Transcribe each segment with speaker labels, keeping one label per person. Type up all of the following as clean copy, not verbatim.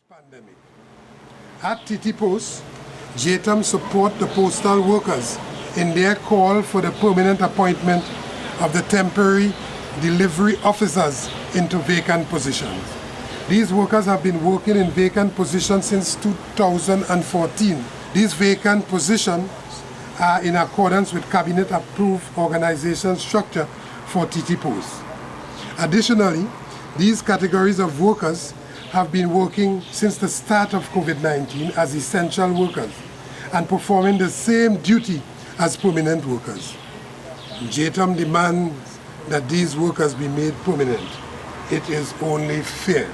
Speaker 1: Pandemic. At TT Post, JTUM support the postal workers in their call for the permanent appointment of the temporary delivery officers into vacant positions. These workers have been working in vacant positions since 2014. These vacant positions are in accordance with cabinet-approved organization structure for TT Post. Additionally, these categories of workers have been working since the start of COVID-19 as essential workers and performing the same duty as permanent workers. JTUM demands that these workers be made permanent. It is only fair.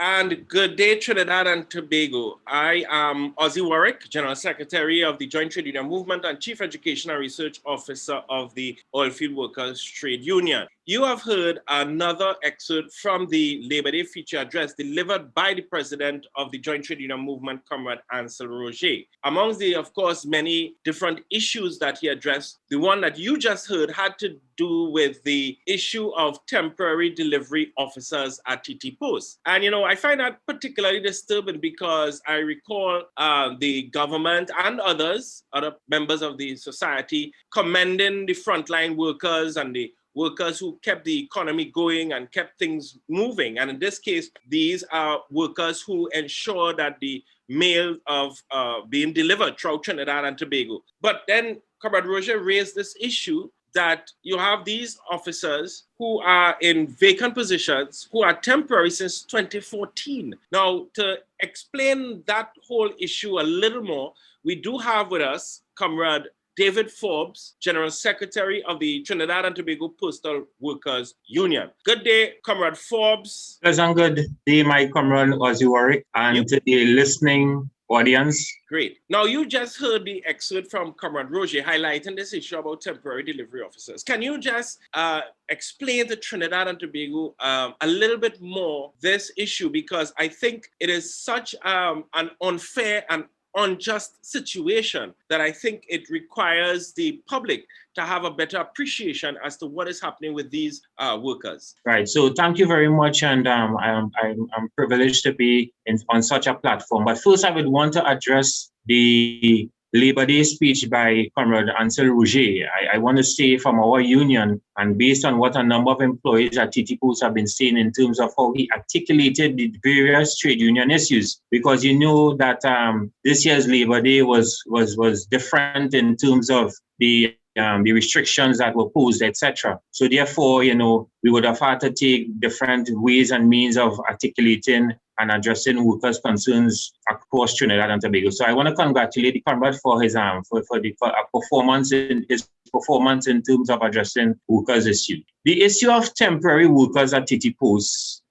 Speaker 2: And good day, Trinidad and Tobago. I am Ozzi Warwick, General Secretary of the Joint Trade Union Movement and Chief Education and Research Officer of the Oilfield Workers Trade Union. You have heard another excerpt from the Labor Day feature address delivered by the President of the Joint Trade Union Movement, Comrade Ansel Roger. Amongst the, of course, many different issues that he addressed, the one that you just heard had to do with the issue of temporary delivery officers at TT Post. And, you know, I find that particularly disturbing because I recall the government and other members of the society commending the frontline workers and the workers who kept the economy going and kept things moving. And in this case, these are workers who ensure that the mail of being delivered throughout Trinidad and Tobago. But then Comrade Roger raised this issue that you have these officers who are in vacant positions, who are temporary since 2014. Now, to explain that whole issue a little more, we do have with us Comrade David Forbes, General Secretary of the Trinidad and Tobago Postal Workers Union. Good day, Comrade Forbes.
Speaker 3: Pleasant good day, my comrade Ozzi Warwick, and to the listening audience.
Speaker 2: Great. Now, you just heard the excerpt from Comrade Roger highlighting this issue about temporary delivery officers. Can you just explain to Trinidad and Tobago a little bit more this issue? Because I think it is such an unfair and unjust situation that I think it requires the public to have a better appreciation as to what is happening with these workers.
Speaker 3: Right. So thank you very much, and I'm privileged to be on such a platform. But first, I would want to address the Labor Day speech by Comrade Ansel Roger. I want to say from our union, and based on what a number of employees at TT Post have been saying in terms of how he articulated the various trade union issues, because you know that this year's Labor Day was different in terms of the restrictions that were posed, etc. So therefore, you know, we would have had to take different ways and means of articulating and addressing workers' concerns across Trinidad and Tobago. So I want to congratulate the comrade for his performance in terms of addressing workers' issue. The issue of temporary workers at TT Post,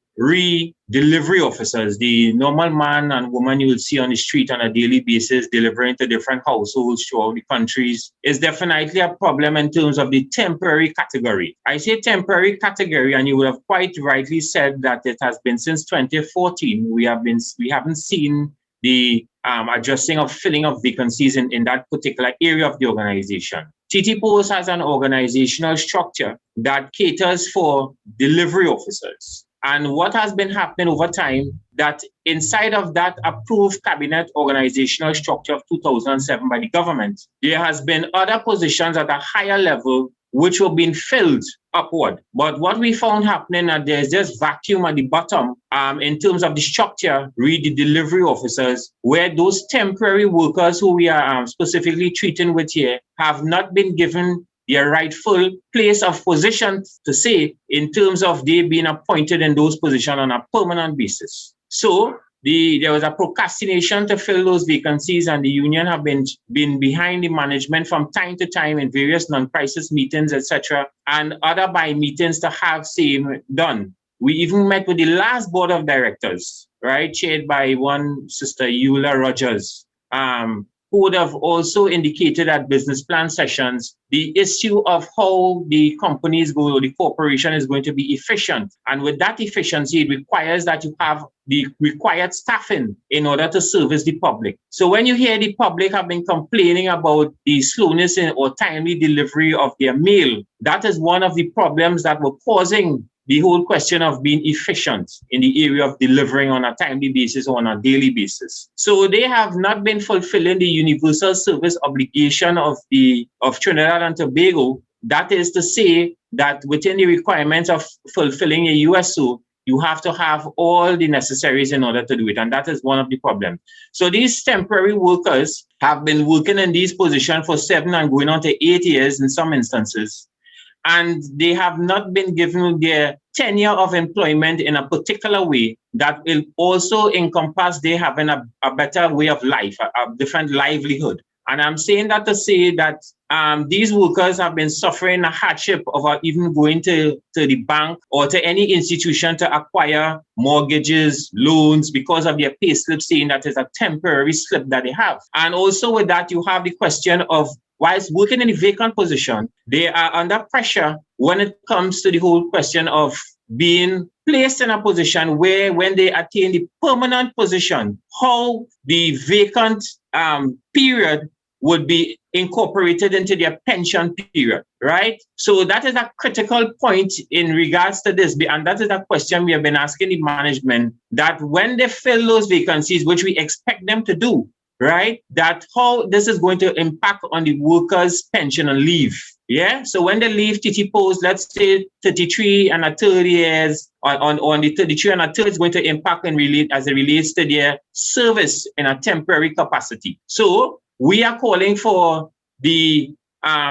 Speaker 3: delivery officers, the normal man and woman you will see on the street on a daily basis delivering to different households throughout the countries, is definitely a problem in terms of the temporary category. I say temporary category, and you would have quite rightly said that it has been since 2014. We haven't seen the addressing of filling of vacancies in that particular area of the organization. TT Post has an organizational structure that caters for delivery officers. And what has been happening over time, that inside of that approved cabinet organizational structure of 2007 by the government, there has been other positions at a higher level which were being filled upward. But what we found happening, that there's this vacuum at the bottom in terms of the structure, the delivery officers, where those temporary workers who we are specifically treating with here have not been given their rightful place of position to say in terms of they being appointed in those positions on a permanent basis. So there was a procrastination to fill those vacancies, and the union have been behind the management from time to time in various non-crisis meetings, etc., and other by meetings to have same done. We even met with the last board of directors, right, chaired by one Sister Eula Rogers, who would have also indicated at business plan sessions the issue of how the companies go, the corporation is going to be efficient. And with that efficiency, it requires that you have the required staffing in order to service the public. So when you hear the public have been complaining about the slowness in or timely delivery of their mail, that is one of the problems that were causing the whole question of being efficient in the area of delivering on a timely basis or on a daily basis. So they have not been fulfilling the universal service obligation of Trinidad and Tobago. That is to say that within the requirements of fulfilling a USO, you have to have all the necessaries in order to do it. And that is one of the problems. So these temporary workers have been working in these positions for 7 and going on to 8 years in some instances. And they have not been given their tenure of employment in a particular way that will also encompass they having a better way of life, a different livelihood. And I'm saying that to say that these workers have been suffering a hardship of even going to the bank or to any institution to acquire mortgages, loans, because of their pay slip saying that it's a temporary slip that they have. And also with that, you have the question of whilst working in a vacant position, they are under pressure when it comes to the whole question of being placed in a position where when they attain the permanent position, how the vacant period would be incorporated into their pension period, right? So that is a critical point in regards to this. And that is a question we have been asking the management, that when they fill those vacancies, which we expect them to do, right, that how this is going to impact on the workers' pension and leave. Yeah, so when they leave TT Post, let's say 33 and a third years, on the 33 and a third is going to impact and relate as it relates to their service in a temporary capacity. So we are calling for the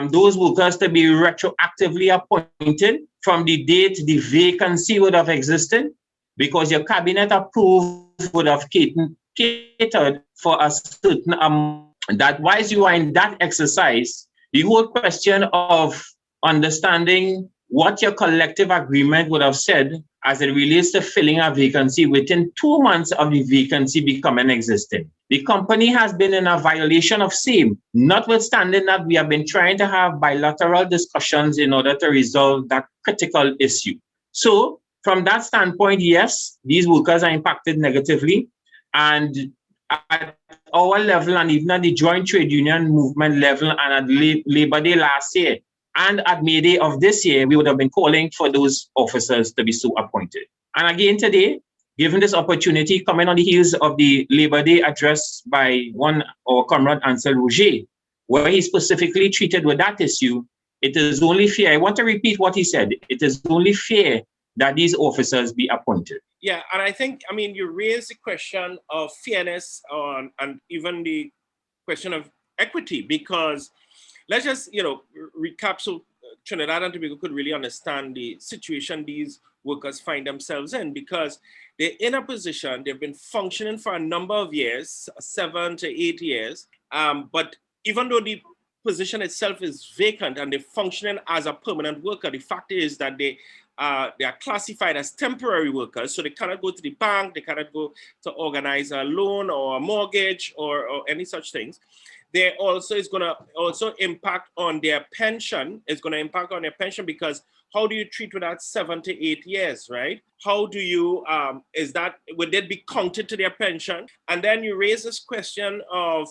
Speaker 3: those workers to be retroactively appointed from the date the vacancy would have existed, because your cabinet approved would have catered for a certain amount. That whilst you are in that exercise, the whole question of understanding what your collective agreement would have said as it relates to filling a vacancy within 2 months of the vacancy becoming existing. The company has been in a violation of same, notwithstanding that we have been trying to have bilateral discussions in order to resolve that critical issue. So from that standpoint, yes, these workers are impacted negatively. And at our level, and even at the joint trade union movement level, and at Labor Day last year, and at May Day of this year, we would have been calling for those officers to be so appointed. And again today, given this opportunity, coming on the heels of the Labor Day address by our comrade Ansel Roger, where he specifically treated with that issue, it is only fair. I want to repeat what he said. It is only fair that these officers be appointed.
Speaker 2: Yeah, and I think, you raise the question of fairness and even the question of equity, because let's just, recap so Trinidad and Tobago could really understand the situation these workers find themselves in, because they're in a position, they've been functioning for a number of years, 7 to 8 years, but even though the position itself is vacant and they're functioning as a permanent worker, the fact is that they are classified as temporary workers, so they cannot go to the bank, they cannot go to organize a loan or a mortgage or any such things. There also is going to also impact on their pension. It's going to impact on their pension, because how do you treat with that 7 to 8 years, right? How do you, would that be counted to their pension? And then you raise this question of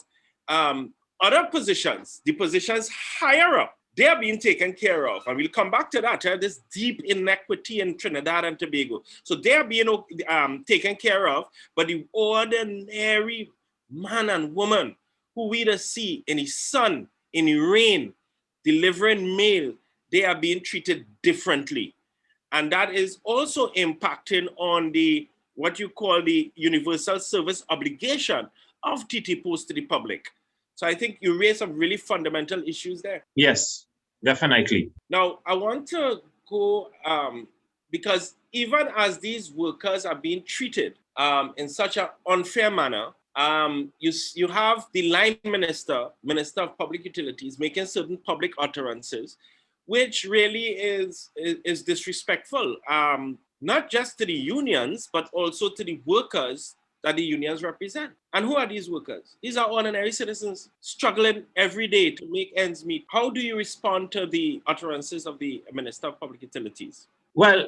Speaker 2: other positions, the positions higher up, they are being taken care of. And we'll come back to that, right? This deep inequity in Trinidad and Tobago. So they are being taken care of, but the ordinary man and woman who we just see in the sun, in the rain, delivering mail, they are being treated differently. And that is also impacting on what you call the universal service obligation of TT Post to the public. So I think you raise some really fundamental issues there.
Speaker 3: Yes, definitely.
Speaker 2: Now, I want to go, because even as these workers are being treated in such an unfair manner, you have the line minister of public utilities, making certain public utterances, which really is disrespectful, not just to the unions, but also to the workers that the unions represent. And who are these workers? These are ordinary citizens struggling every day to make ends meet. How do you respond to the utterances of the Minister of Public Utilities?
Speaker 3: Well,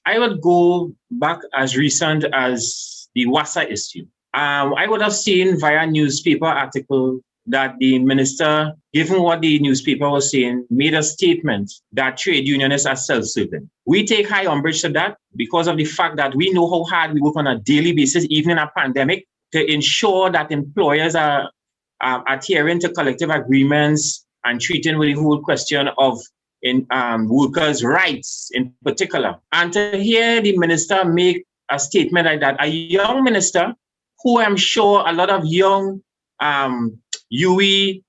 Speaker 3: I would go back as recent as the WASA issue. I would have seen via newspaper article that the minister, given what the newspaper was saying, made a statement that trade unionists are self-serving. We take high umbrage to that because of the fact that we know how hard we work on a daily basis, even in a pandemic, to ensure that employers are adhering to collective agreements and treating with the whole question of workers' rights in particular. And to hear the minister make a statement like that, a young minister who I'm sure a lot of young UE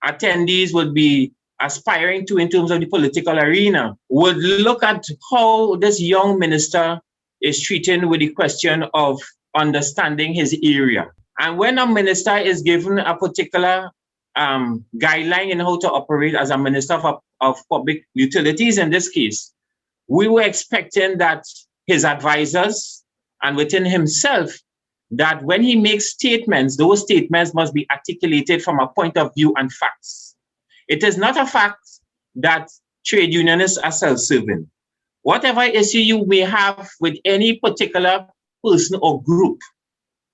Speaker 3: attendees would be aspiring to in terms of the political arena, would look at how this young minister is treating with the question of understanding his area. And when a minister is given a particular guideline in how to operate as a minister of public utilities in this case, we were expecting that his advisors and within himself, that when he makes statements, those statements must be articulated from a point of view and facts. It is not a fact that trade unionists are self-serving. Whatever issue you may have with any particular person or group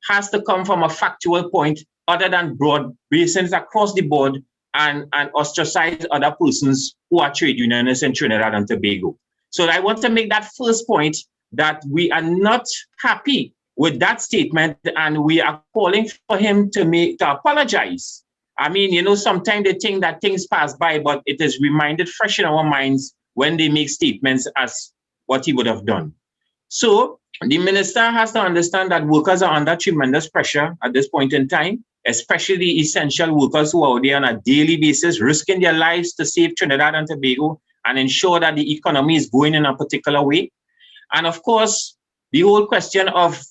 Speaker 3: has to come from a factual point other than broad basins across the board and ostracize other persons who are trade unionists in Trinidad and Tobago. So I want to make that first point that we are not happy with that statement, and we are calling for him to apologize. I mean, you know, sometimes they think that things pass by, but it is reminded fresh in our minds when they make statements as what he would have done. So the minister has to understand that workers are under tremendous pressure at this point in time, especially essential workers who are out there on a daily basis, risking their lives to save Trinidad and Tobago and ensure that the economy is going in a particular way. And of course, the whole question of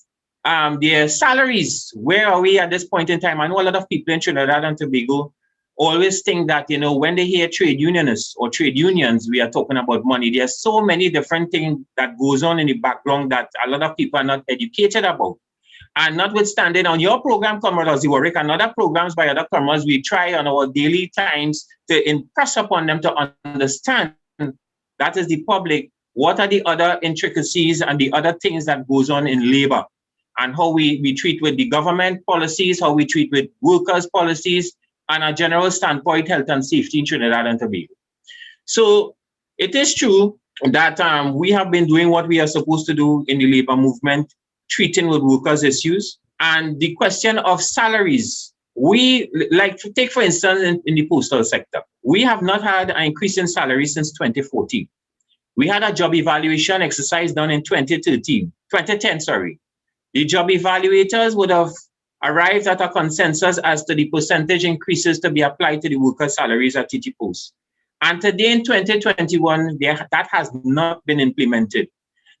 Speaker 3: their salaries, where are we at this point in time? I know a lot of people in Trinidad and Tobago always think that, you know, when they hear trade unionists or trade unions, we are talking about money. There's so many different things that goes on in the background that a lot of people are not educated about. And notwithstanding on your program, Comrade Ozzi Warwick, and other programs by other comrades, we try on our daily times to impress upon them to understand, that is the public, what are the other intricacies and the other things that goes on in labor, and how we treat with the government policies, how we treat with workers' policies, and a general standpoint, health and safety in Trinidad and Tobago. So it is true that we have been doing what we are supposed to do in the labor movement, treating with workers' issues. And the question of salaries, we like to take, for instance, in the postal sector, we have not had an increase in salaries since 2014. We had a job evaluation exercise done in 2010. The job evaluators would have arrived at a consensus as to the percentage increases to be applied to the workers' salaries at TT Post. And today in 2021, that has not been implemented.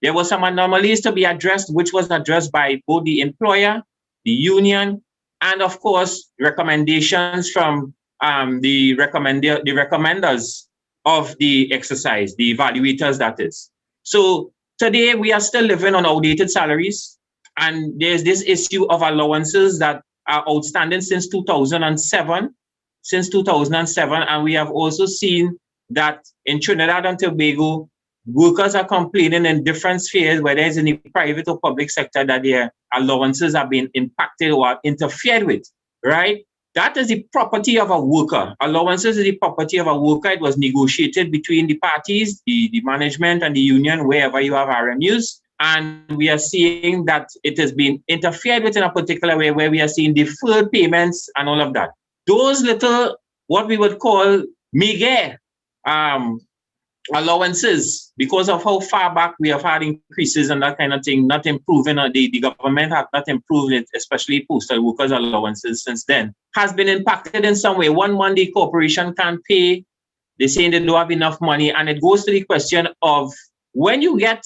Speaker 3: There were some anomalies to be addressed, which was addressed by both the employer, the union, and of course, recommendations from the recommenders of the exercise, the evaluators, that is. So today we are still living on outdated salaries. And there's this issue of allowances that are outstanding since 2007. And we have also seen that in Trinidad and Tobago, workers are complaining in different spheres, whether it's in the private or public sector, that their allowances are being impacted or interfered with, right? That is the property of a worker. Allowances is the property of a worker. It was negotiated between the parties, the management and the union, wherever you have RMUs. And we are seeing that it has been interfered with in a particular way, where we are seeing deferred payments and all of that. Those little, what we would call meager allowances, because of how far back we have had increases and that kind of thing, not improving, the government have not improved it, especially postal workers' allowances since then, has been impacted in some way. One month the corporation can't pay, they're saying they don't have enough money, and it goes to the question of when you get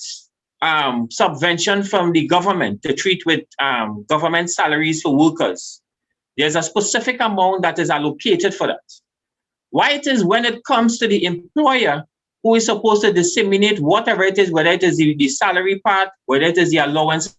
Speaker 3: subvention from the government to treat with government salaries for workers, there's a specific amount that is allocated for that. Why it is when it comes to the employer who is supposed to disseminate whatever it is, whether it is the salary part, whether it is the allowance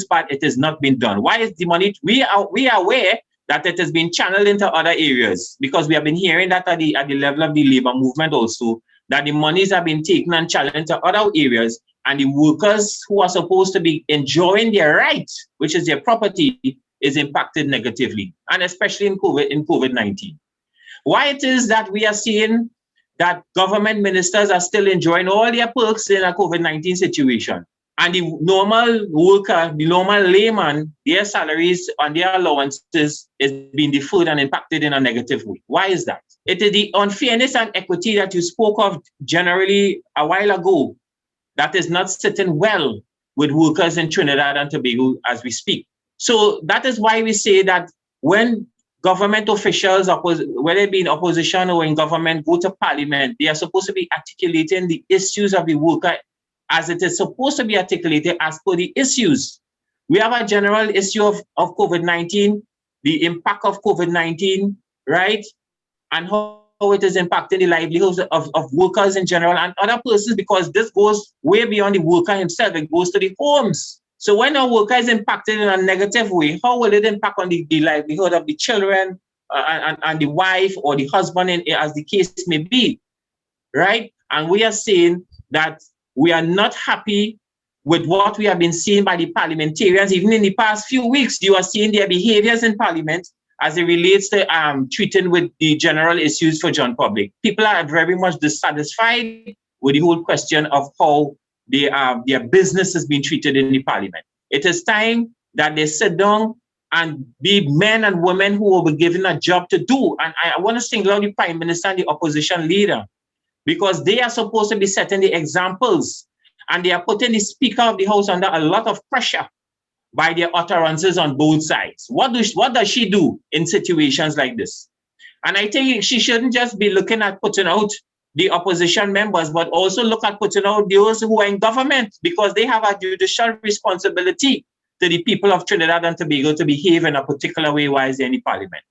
Speaker 3: part, it has not been done. Why is the money? We are aware that it has been channeled into other areas, because we have been hearing that at the level of the labor movement also, that the monies have been taken and channeled into other areas, and the workers who are supposed to be enjoying their rights, which is their property, is impacted negatively, and especially in COVID-19. Why it is that we are seeing that government ministers are still enjoying all their perks in a COVID-19 situation, and the normal worker, the normal layman, their salaries and their allowances is being deferred and impacted in a negative way? Why is that? It is the unfairness and equity that you spoke of generally a while ago that is not sitting well with workers in Trinidad and Tobago as we speak. So that is why we say that when government officials, whether it be in opposition or in government, go to parliament, they are supposed to be articulating the issues of the worker as it is supposed to be articulated as per the issues. We have a general issue of COVID-19, the impact of COVID-19, right? And how it is impacting the livelihoods of workers in general and other persons, because this goes way beyond the worker himself. It goes to the homes. So when a worker is impacted in a negative way, how will it impact on the livelihood of the children and the wife or the husband, as the case may be, right? And we are saying that we are not happy with what we have been seeing by the parliamentarians. Even in the past few weeks, you are seeing their behaviors in parliament as it relates to treating with the general issues for John public. People are very much dissatisfied with the whole question of how their business is being treated in the parliament. It is time that they sit down and be men and women who will be given a job to do. And I want to single out the Prime Minister and the opposition leader, because they are supposed to be setting the examples, and they are putting the Speaker of the House under a lot of pressure by their utterances on both sides. What does she do in situations like this? And I think she shouldn't just be looking at putting out the opposition members, but also look at putting out those who are in government, because they have a judicial responsibility to the people of Trinidad and Tobago to behave in a particular way while they're in the parliament.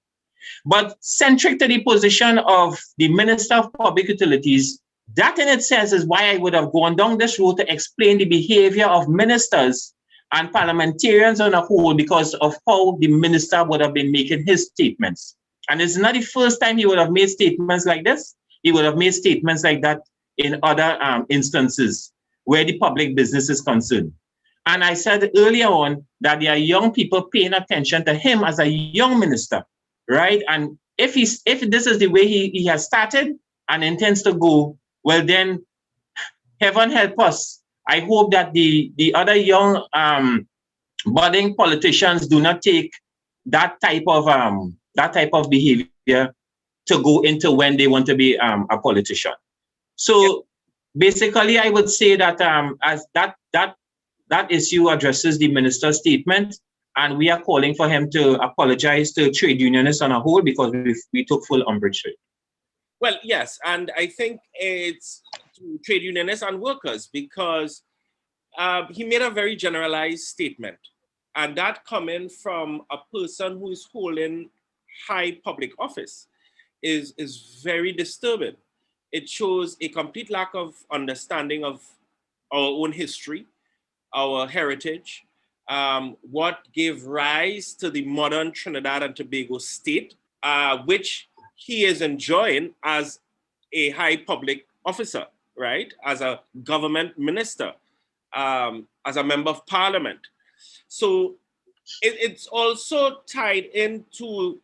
Speaker 3: But centric to the position of the Minister of Public Utilities, that in itself is why I would have gone down this road to explain the behavior of ministers and parliamentarians on a whole, because of how the minister would have been making his statements. And it's not the first time he would have made statements like this. He would have made statements like that in other instances where the public business is concerned. And I said earlier on that there are young people paying attention to him as a young minister, right? And if this is the way he has started and intends to go, well then, heaven help us. I hope that the other young budding politicians do not take that type of behavior to go into when they want to be a politician. So basically, I would say that as that issue addresses the minister's statement, and we are calling for him to apologize to trade unionists on a whole, because we took full umbrage to it.
Speaker 2: Well, yes, and I think it's to trade unionists and workers, because he made a very generalized statement, and that coming from a person who is holding high public office is very disturbing. It shows a complete lack of understanding of our own history, our heritage, what gave rise to the modern Trinidad and Tobago state, which he is enjoying as a high public officer, right? As a government minister, as a member of parliament. So it's also tied into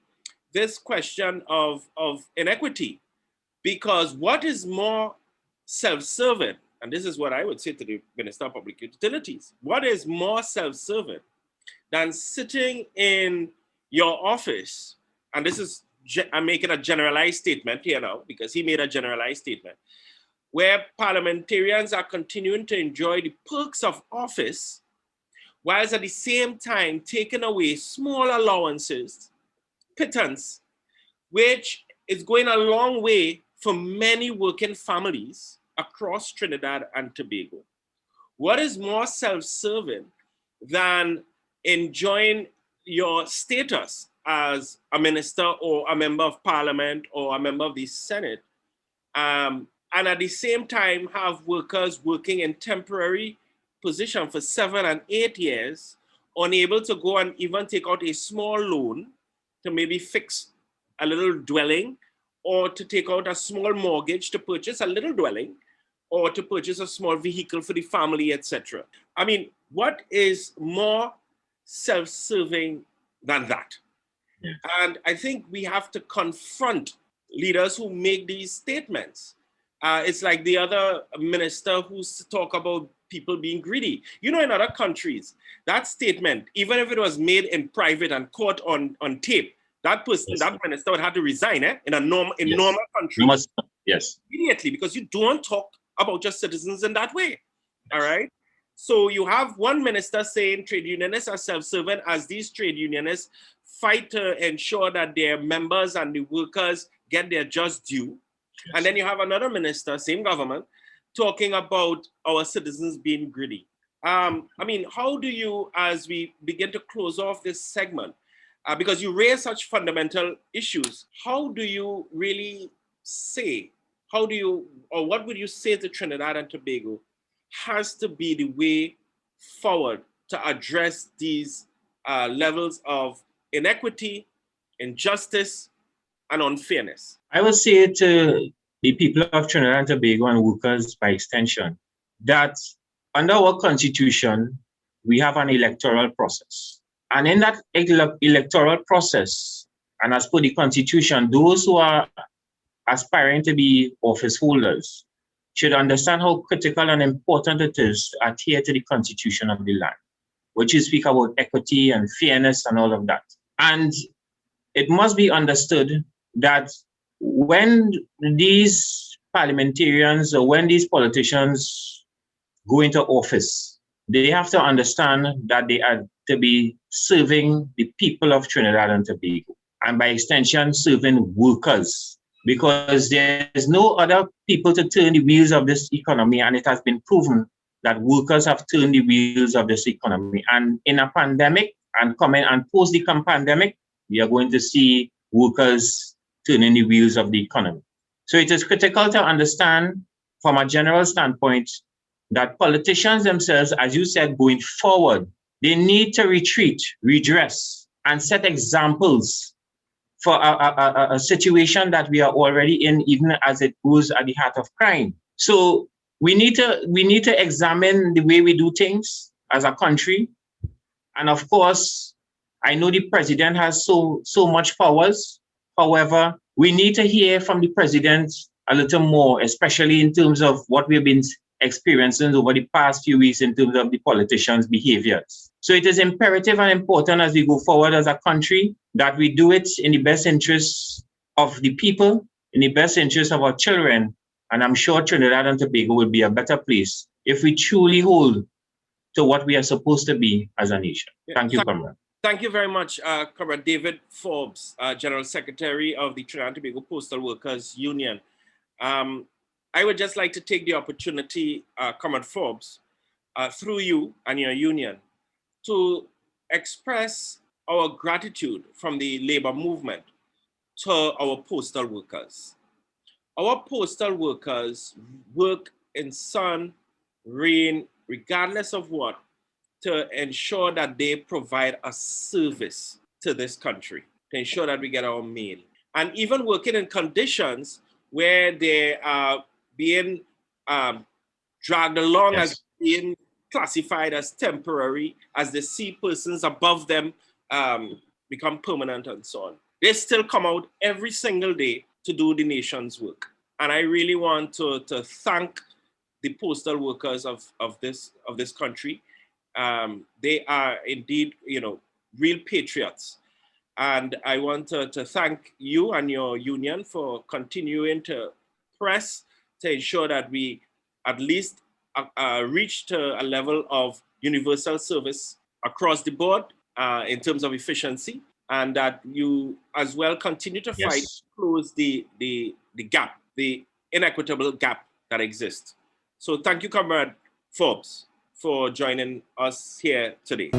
Speaker 2: this question of inequity, because what is more self-serving, and this is what I would say to the Minister of Public Utilities, what is more self-serving than sitting in your office, and this is, I'm making a generalized statement here now, because he made a generalized statement, where parliamentarians are continuing to enjoy the perks of office, whilst at the same time taking away small allowances, pittance, which is going a long way for many working families across Trinidad and Tobago. What is more self-serving than enjoying your status as a minister or a member of parliament or a member of the Senate, and at the same time have workers working in temporary position for 7 and 8 years unable to go and even take out a small loan to maybe fix a little dwelling, or to take out a small mortgage to purchase a little dwelling, or to purchase a small vehicle for the family, etc. I mean, what is more self-serving than that?
Speaker 3: Yeah.
Speaker 2: And I think we have to confront leaders who make these statements. It's like the other minister who's talk about people being greedy. You know, in other countries, that statement, even if it was made in private and caught on tape, that person,
Speaker 3: Yes.
Speaker 2: that minister would have to resign in a normal country
Speaker 3: Yes.
Speaker 2: immediately, because you don't talk about your citizens in that way. All right. So you have one minister saying trade unionists are self-serving, as these trade unionists fight to ensure that their members and the workers get their just due.
Speaker 3: Yes.
Speaker 2: And then you have another minister, same government, talking about our citizens being greedy. I mean, how do you, as we begin to close off this segment, because you raise such fundamental issues, how do you really say, how do you, or what would you say to Trinidad and Tobago has to be the way forward to address these levels of inequity, injustice, and unfairness?
Speaker 3: I would say to the people of Trinidad and Tobago and workers by extension that under our constitution, we have an electoral process. And in that electoral process, and as per the constitution, those who are aspiring to be office holders should understand how critical and important it is to adhere to the constitution of the land, which is speak about equity and fairness and all of that. And it must be understood that when these parliamentarians or when these politicians go into office, they have to understand that they are to be serving the people of Trinidad and Tobago, and by extension, serving workers, because there's no other people to turn the wheels of this economy, and it has been proven that workers have turned the wheels of this economy. And in a pandemic and coming and post the pandemic, we are going to see workers turning the wheels of the economy. So it is critical to understand from a general standpoint that politicians themselves, as you said, going forward, they need to retreat, redress, and set examples for a situation that we are already in, even as it goes at the heart of crime. So we need to examine the way we do things as a country. And of course, I know the president has so much powers. However, we need to hear from the president a little more, especially in terms of what we've been experiencing over the past few weeks in terms of the politicians' behaviors. So it is imperative and important as we go forward as a country that we do it in the best interests of the people, in the best interests of our children. And I'm sure Trinidad and Tobago will be a better place if we truly hold to what we are supposed to be as a nation. Thank you, Comrade.
Speaker 2: Thank you very much, Comrade David Forbes, General Secretary of the Trinidad and Tobago Postal Workers Union. I would just like to take the opportunity, Comrade Forbes, through you and your union, to express our gratitude from the labor movement to our postal workers. Our postal workers work in sun, rain, regardless of what, to ensure that they provide a service to this country, to ensure that we get our mail. And even working in conditions where they are being dragged along as being classified as temporary, as they see persons above them become permanent and so on. They still come out every single day to do the nation's work. And I really want to thank the postal workers of this country. They are indeed, real patriots. And I want to thank you and your union for continuing to press to ensure that we at least reach to a level of universal service across the board in terms of efficiency, and that you as well continue to fight to close the gap, the inequitable gap that exists. So thank you, Comrade Forbes, for joining us here today.